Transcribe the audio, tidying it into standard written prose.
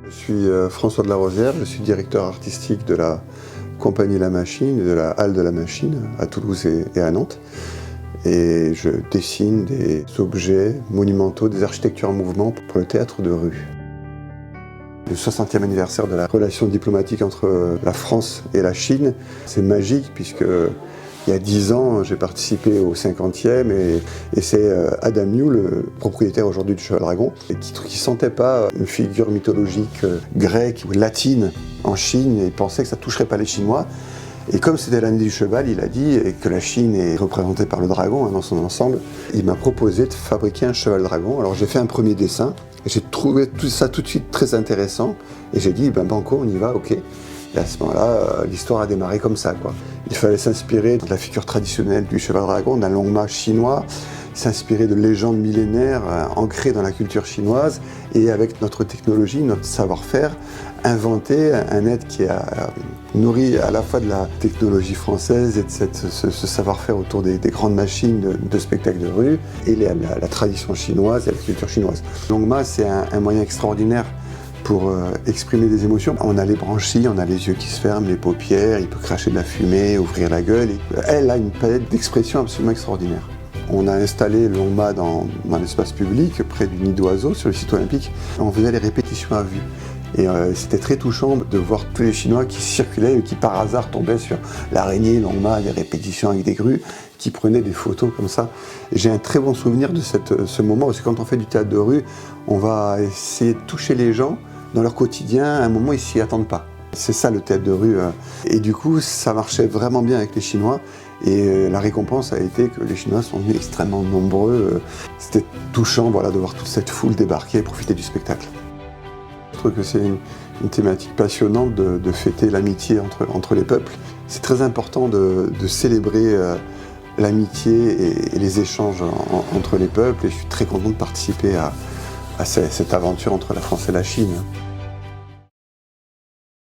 Je suis François de la Rosière, je suis directeur artistique de la compagnie La Machine et de la Halle de la Machine à Toulouse et à Nantes. Et je dessine des objets monumentaux, des architectures en mouvement pour le théâtre de rue. Le 60e anniversaire de la relation diplomatique entre la France et la Chine, c'est magique puisque il y a 10 ans, j'ai participé au 50e et c'est Adam New, le propriétaire aujourd'hui du Cheval Dragon, qui ne sentait pas une figure mythologique grecque ou latine en Chine et il pensait que ça ne toucherait pas les Chinois. Et comme c'était l'année du cheval, il a dit, et que la Chine est représentée par le dragon dans son ensemble, il m'a proposé de fabriquer un cheval dragon. Alors j'ai fait un premier dessin, et j'ai trouvé tout ça tout de suite très intéressant, et j'ai dit, ben banco, on y va, ok. Et à ce moment-là, l'histoire a démarré comme ça, quoi. Il fallait s'inspirer de la figure traditionnelle du cheval dragon, d'un long-mât chinois, s'inspirer de légendes millénaires ancrées dans la culture chinoise, et avec notre technologie, notre savoir-faire, inventer un être qui a nourri à la fois de la technologie française et de ce savoir-faire autour des grandes machines de spectacles de rue et la tradition chinoise et la culture chinoise. Longmât, c'est un moyen extraordinaire pour exprimer des émotions. On a les branchies, on a les yeux qui se ferment, les paupières, il peut cracher de la fumée, ouvrir la gueule. Elle a une palette d'expressions absolument extraordinaire. On a installé le Longmât dans l'espace public, près du nid d'oiseaux, sur le site olympique. On faisait les répétitions à vue. Et c'était très touchant de voir tous les Chinois qui circulaient et qui par hasard tombaient sur l'araignée, Longmât, des répétitions avec des grues, qui prenaient des photos comme ça. Et j'ai un très bon souvenir de ce moment, parce que quand on fait du théâtre de rue, on va essayer de toucher les gens dans leur quotidien, à un moment ils s'y attendent pas. C'est ça le théâtre de rue. Et du coup, ça marchait vraiment bien avec les Chinois. Et la récompense a été que les Chinois sont venus extrêmement nombreux. C'était touchant, voilà, de voir toute cette foule débarquer et profiter du spectacle. Je trouve que c'est une thématique passionnante de fêter l'amitié entre les peuples. C'est très important de célébrer l'amitié et les échanges entre les peuples. Et je suis très content de participer à cette aventure entre la France et la Chine.